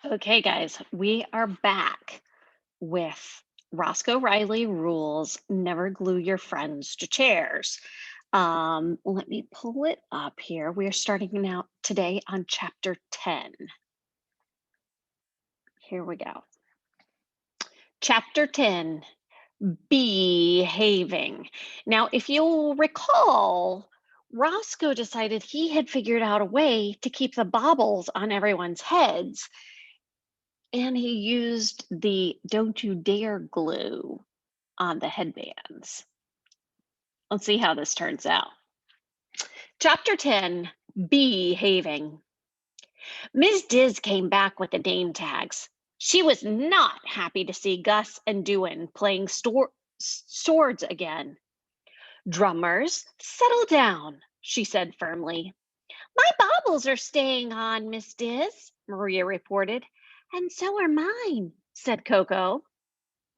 Okay, guys, we are back with Roscoe Riley rules. Never glue your friends to chairs. Let me pull it up here. We are starting now today on chapter 10. Here we go. Chapter 10, behaving. Now, if you'll recall, Roscoe decided he had figured out a way to keep the baubles on everyone's heads, and he used the don't you dare glue on the headbands. Let's see how this turns out. Chapter 10, behaving. Ms. Diz came back with the name tags. She was not happy to see Gus and Dewin playing swords again. Drummers, settle down, she said firmly. My baubles are staying on, Miss Diz, Maria reported. And so are mine, said Coco.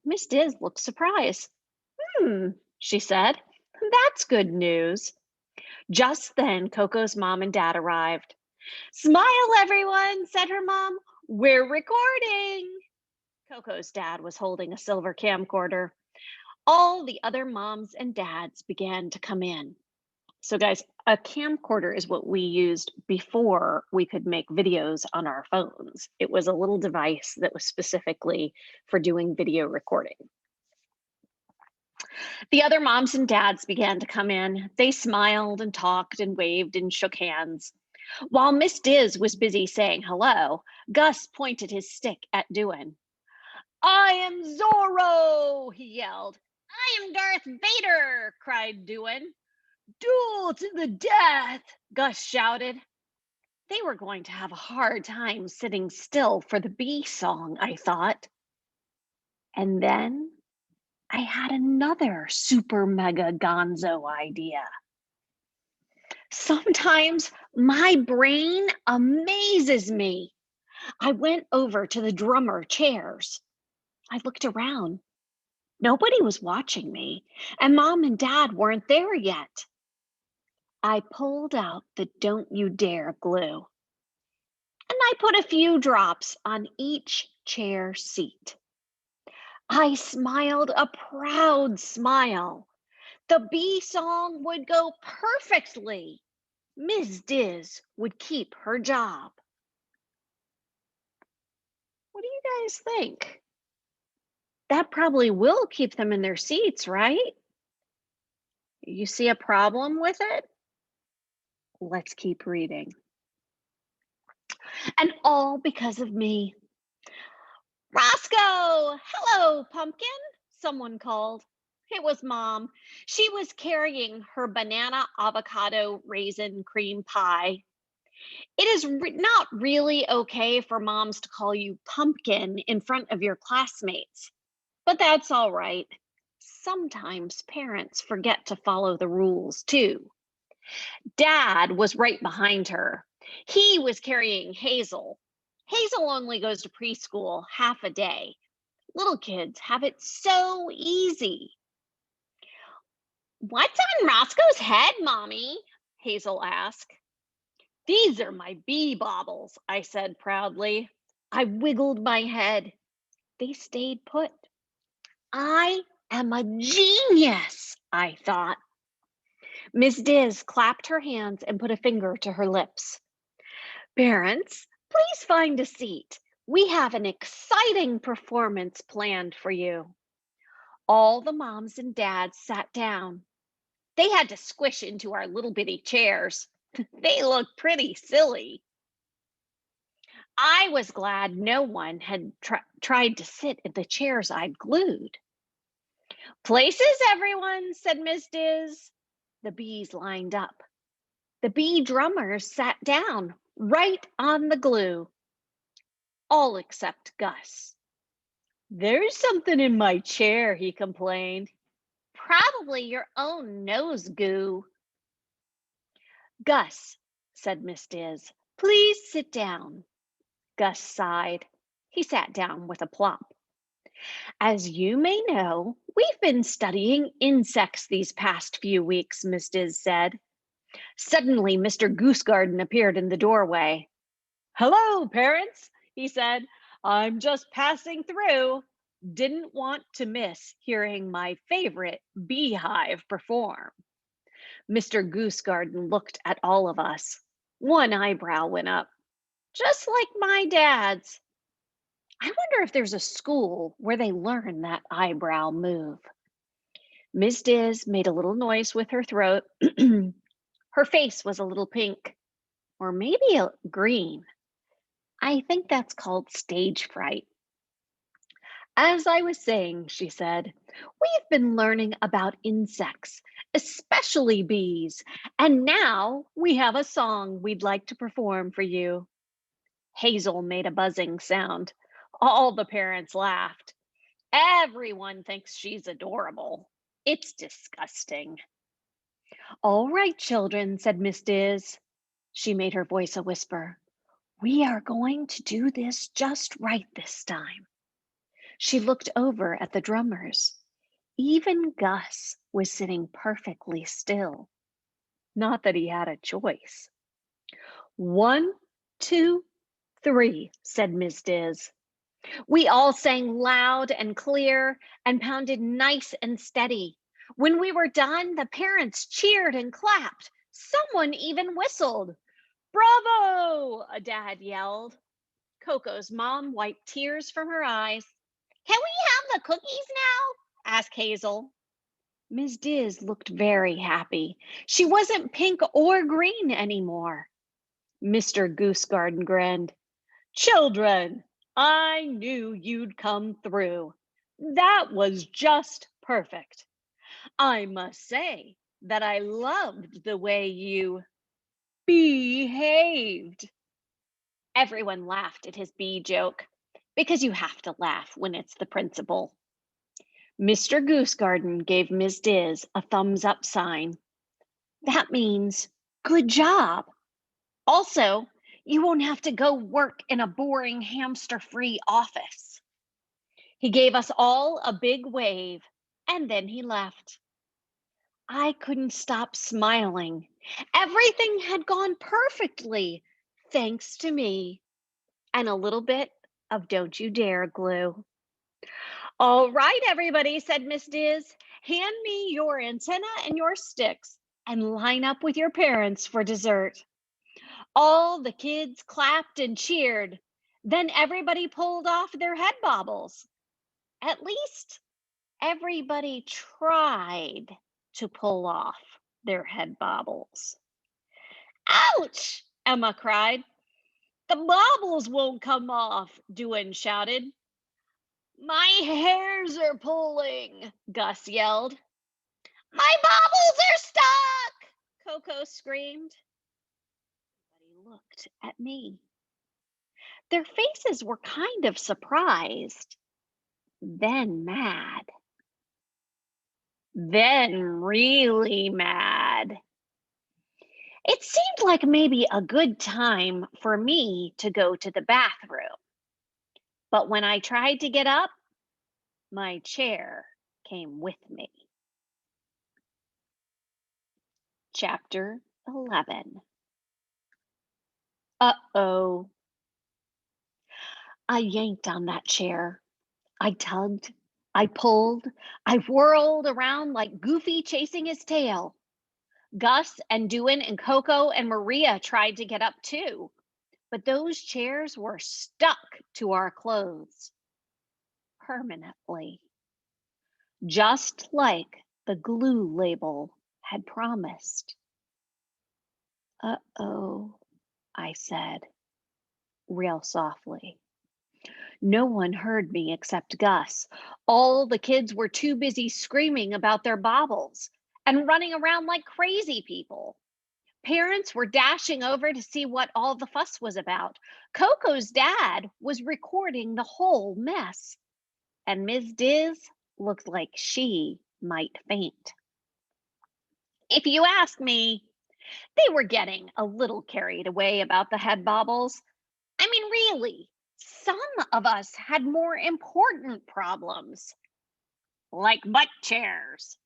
Miss Diz looked surprised. She said. That's good news. Just then, Coco's mom and dad arrived. Smile, everyone, said her mom. We're recording. Coco's dad was holding a silver camcorder. All the other moms and dads began to come in. So, guys, a camcorder is what we used before we could make videos on our phones. It was a little device that was specifically for doing video recording. The other moms and dads began to come in. They smiled and talked and waved and shook hands. While Miss Diz was busy saying hello, Gus pointed his stick at Dewin. I am Zorro, he yelled. I am Darth Vader, cried Dewin. Duel to the death, Gus shouted. They were going to have a hard time sitting still for the bee song, I thought. And then I had another super mega gonzo idea. Sometimes my brain amazes me. I went over to the drummer chairs. I looked around. Nobody was watching me, and mom and dad weren't there yet. I pulled out the don't you dare glue, and I put a few drops on each chair seat. I smiled a proud smile. The bee song would go perfectly. Ms. Diz would keep her job. What do you guys think? That probably will keep them in their seats, right? You see a problem with it? Let's keep reading. And all because of me. Roscoe! Hello, Pumpkin, someone called. It was Mom. She was carrying her banana avocado raisin cream pie. It is not really okay for moms to call you pumpkin in front of your classmates, but that's all right. Sometimes parents forget to follow the rules too. Dad was right behind her. He was carrying Hazel. Hazel only goes to preschool half a day. Little kids have it so easy. What's on Roscoe's head, Mommy? Hazel asked. These are my bee baubles, I said proudly. I wiggled my head. They stayed put. I am a genius, I thought. Miss Diz clapped her hands and put a finger to her lips. Parents, please find a seat. We have an exciting performance planned for you. All the moms and dads sat down. They had to squish into our little bitty chairs. They looked pretty silly. I was glad no one had tried to sit in the chairs I'd glued. Places, everyone, said Miss Diz. The bees lined up. The bee drummers sat down right on the glue. All except Gus. There's something in my chair, he complained. Probably your own nose goo. Gus, said Miss Diz, please sit down. Gus sighed. He sat down with a plop. As you may know, we've been studying insects these past few weeks, Miss Diz said. Suddenly, Mr. Goosegarden appeared in the doorway. Hello, parents. he said. I'm just passing through. Didn't want to miss hearing my favorite beehive perform. Mr. Goose Garden looked at all of us. One eyebrow went up, just like my dad's. I wonder if there's a school where they learn that eyebrow move. Miss Diz made a little noise with her throat. Her face was a little pink, or maybe a green. I think that's called stage fright. As I was saying, she said, we've been learning about insects, especially bees, and now we have a song we'd like to perform for you. Hazel made a buzzing sound. All the parents laughed. Everyone thinks she's adorable. It's disgusting. All right, children, said Miss Diz. She made her voice a whisper. We are going to do this just right this time. She looked over at the drummers. Even Gus was sitting perfectly still. Not that he had a choice. 1, 2, 3, said Miss Diz. We all sang loud and clear and pounded nice and steady. When we were done, the parents cheered and clapped. Someone even whistled. Bravo! A dad yelled. Coco's mom wiped tears from her eyes. Can we have the cookies now? Asked Hazel. Miss Diz looked very happy. She wasn't pink or green anymore. Mr. Goose Garden grinned. Children, I knew you'd come through. That was just perfect. I must say that I loved the way you behaved. Everyone laughed at his bee joke because you have to laugh when it's the principal. Mr. Goose Garden gave Miss Diz a thumbs up sign. That means good job. Also, you won't have to go work in a boring hamster free office. He gave us all a big wave and then he left. I couldn't stop smiling. Everything had gone perfectly, thanks to me, and a little bit of don't you dare glue. All right, everybody, said Miss Diz. Hand me your antenna and your sticks and line up with your parents for dessert. All the kids clapped and cheered. Then everybody pulled off their head bobbles. At least everybody tried to pull off their head bobbles. Ouch! Emma cried. The bobbles won't come off, Duane shouted. My hairs are pulling, Gus yelled. My bobbles are stuck, Coco screamed. Everybody looked at me. Their faces were kind of surprised, then mad, then really mad. It seemed like maybe a good time for me to go to the bathroom. But when I tried to get up, my chair came with me. Chapter 11. Uh-oh. I yanked on that chair. I tugged, I pulled, I whirled around like Goofy chasing his tail. Gus and Duane and Coco and Maria tried to get up too, but those chairs were stuck to our clothes permanently, just like the glue label had promised. Uh-oh, I said, real softly. No one heard me except Gus. All the kids were too busy screaming about their baubles and running around like crazy people. Parents were dashing over to see what all the fuss was about. Coco's dad was recording the whole mess, and Ms. Diz looked like she might faint. If you ask me, they were getting a little carried away about the head baubles. I mean, really, some of us had more important problems, like butt chairs.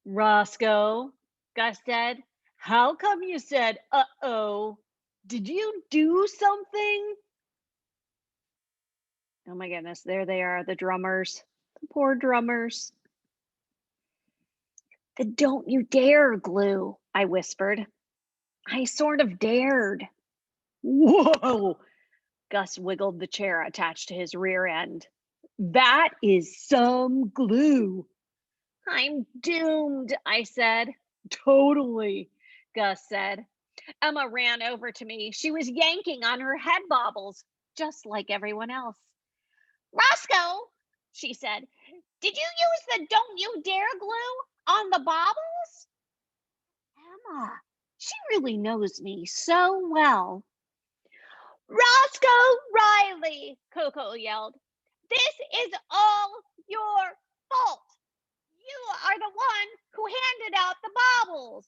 Roscoe, Gus said, how come you said, uh-oh? Did you do something? Oh my goodness, there they are, the drummers. The poor drummers. The don't you dare glue, I whispered. I sort of dared. Whoa! Gus wiggled the chair attached to his rear end. That is some glue. I'm doomed, I said. Totally, Gus said. Emma ran over to me. She was yanking on her head bobbles, just like everyone else. Roscoe, she said, did you use the don't you dare glue on the bobbles? Emma, she really knows me so well. Roscoe Riley, Coco yelled. This is all your fault. You are the one who handed out the baubles.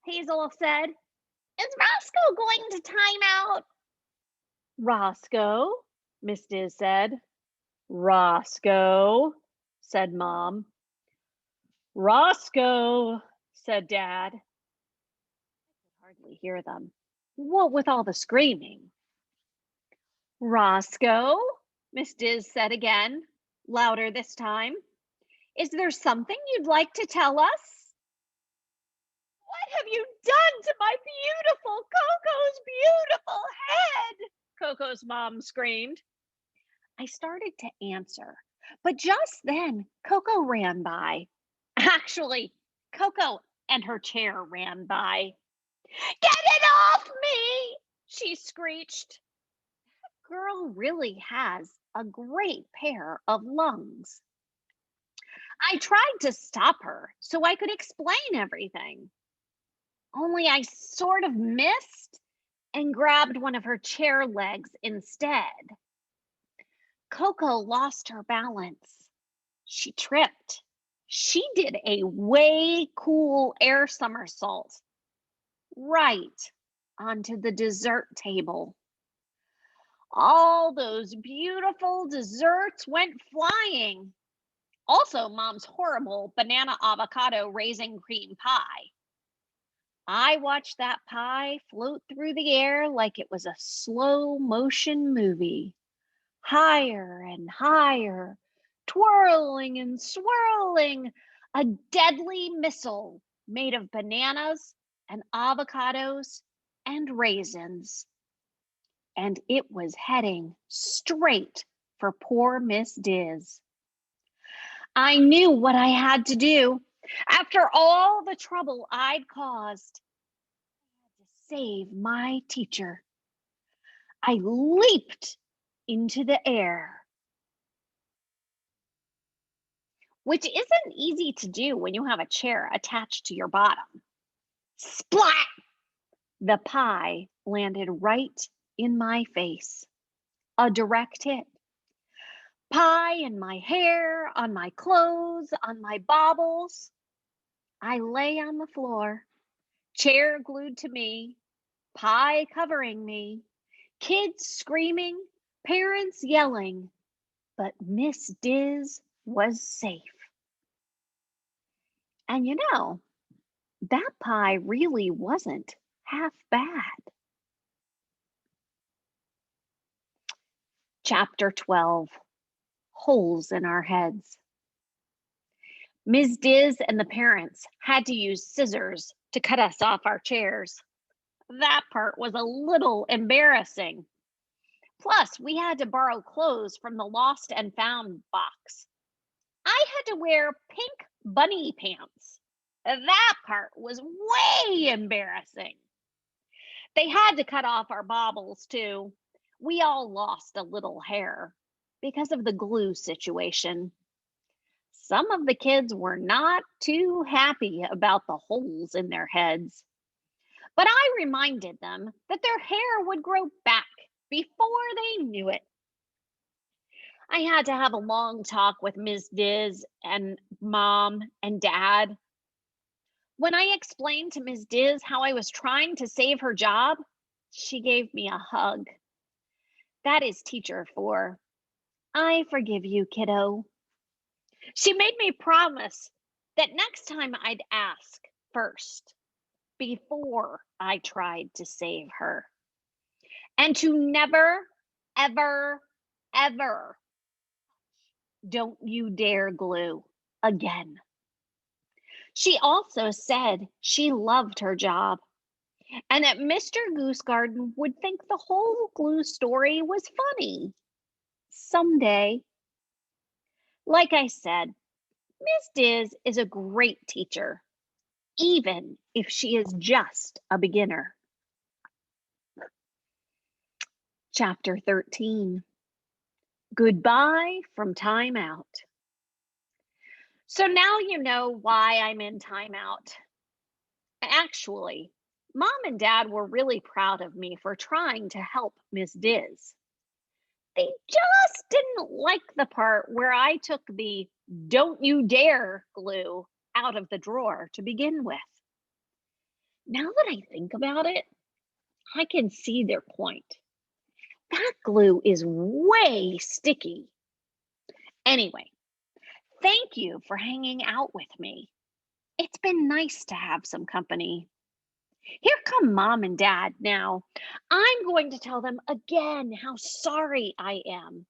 Mommy, Hazel said. Is Roscoe going to time out? Roscoe, Miss Diz said. Roscoe, said Mom. Roscoe, said Dad. I could hardly hear them. What with all the screaming? Roscoe, Miss Diz said again, louder this time. Is there something you'd like to tell us? What have you done to my beautiful Coco's beautiful head? Coco's mom screamed. I started to answer, but just then Coco ran by. Actually, Coco and her chair ran by. Get it off me, she screeched. That girl really has a great pair of lungs. I tried to stop her so I could explain everything. Only I sort of missed and grabbed one of her chair legs instead. Coco lost her balance. She tripped. She did a way cool air somersault right onto the dessert table. All those beautiful desserts went flying. Also, Mom's horrible banana avocado raisin cream pie. I watched that pie float through the air like it was a slow motion movie. Higher and higher, twirling and swirling, a deadly missile made of bananas and avocados and raisins. And it was heading straight for poor Miss Diz. I knew what I had to do. After all the trouble I'd caused, I had to save my teacher. I leaped into the air, which isn't easy to do when you have a chair attached to your bottom. Splat! The pie landed right in my face. A direct hit. Pie in my hair, on my clothes, on my baubles. I lay on the floor, chair glued to me, pie covering me, kids screaming, parents yelling, but Miss Diz was safe. And you know, that pie really wasn't half bad. Chapter 12, Holes in Our Heads. Ms. Diz and the parents had to use scissors to cut us off our chairs. That part was a little embarrassing. Plus, we had to borrow clothes from the lost and found box. I had to wear pink bunny pants. That part was way embarrassing. They had to cut off our baubles too. We all lost a little hair because of the glue situation. Some of the kids were not too happy about the holes in their heads. But I reminded them that their hair would grow back before they knew it. I had to have a long talk with Ms. Diz and Mom and Dad. When I explained to Ms. Diz how I was trying to save her job, she gave me a hug. That is teacher for, I forgive you, kiddo. She made me promise that next time I'd ask first before I tried to save her, and to never, ever, ever, don't you dare glue again. She also said she loved her job and that Mr. Goose Garden would think the whole glue story was funny someday. Like I said, Miss Diz is a great teacher, even if she is just a beginner. Chapter 13. Goodbye from Time Out. So now you know why I'm in timeout. Actually, Mom and Dad were really proud of me for trying to help Miss Diz. They just didn't like the part where I took the "don't you dare" glue out of the drawer to begin with. Now that I think about it, I can see their point. That glue is way sticky. Anyway, thank you for hanging out with me. It's been nice to have some company. Here come Mom and Dad now. I'm going to tell them again how sorry I am.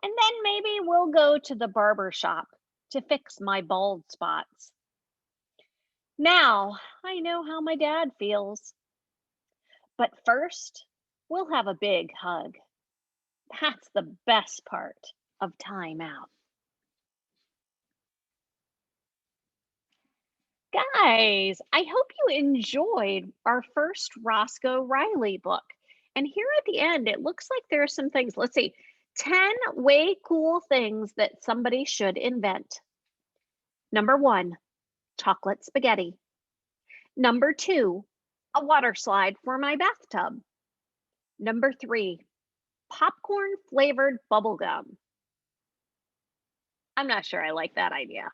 And then maybe we'll go to the barber shop to fix my bald spots. Now I know how my dad feels. But first, we'll have a big hug. That's the best part of time out. Guys, I hope you enjoyed our first Roscoe Riley book. And here at the end, it looks like there are some things. Let's see, 10 way cool things that somebody should invent. Number 1, chocolate spaghetti. Number 2, a water slide for my bathtub. Number 3, popcorn flavored bubble gum. I'm not sure I like that idea.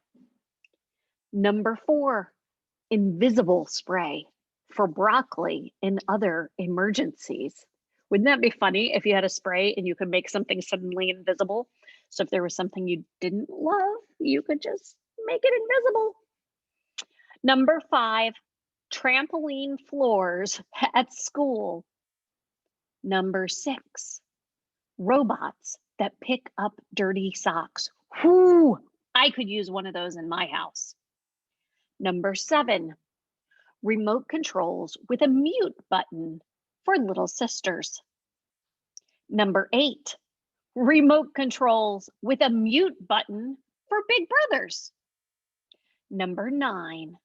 Number 4, invisible spray for broccoli and other emergencies. Wouldn't that be funny if you had a spray and you could make something suddenly invisible? So if there was something you didn't love, you could just make it invisible. Number 5, trampoline floors at school. Number 6, robots that pick up dirty socks. Whoo! I could use one of those in my house. Number 7, remote controls with a mute button for little sisters. Number 8, remote controls with a mute button for big brothers. Number 9,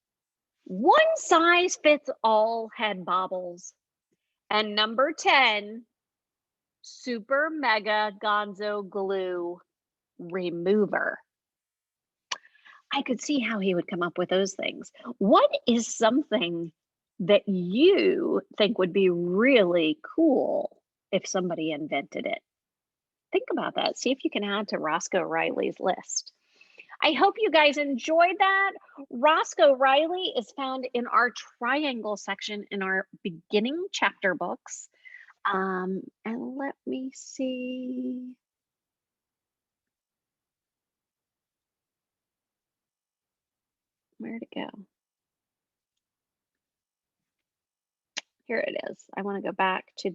one size fits all head bobbles. And number 10, super mega gonzo glue remover. I could see how he would come up with those things. What is something that you think would be really cool if somebody invented it? Think about that. See if you can add to Roscoe Riley's list. I hope you guys enjoyed that. Roscoe Riley is found in our triangle section in our beginning chapter books. And let me see. Where'd it go? Here it is. I want to go back to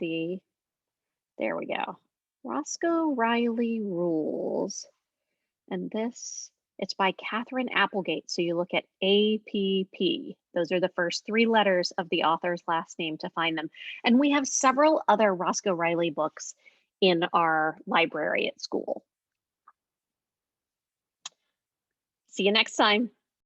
there we go. Roscoe Riley Rules. And this, it's by Catherine Applegate. So you look at APP. Those are the first 3 letters of the author's last name to find them. And we have several other Roscoe Riley books in our library at school. See you next time.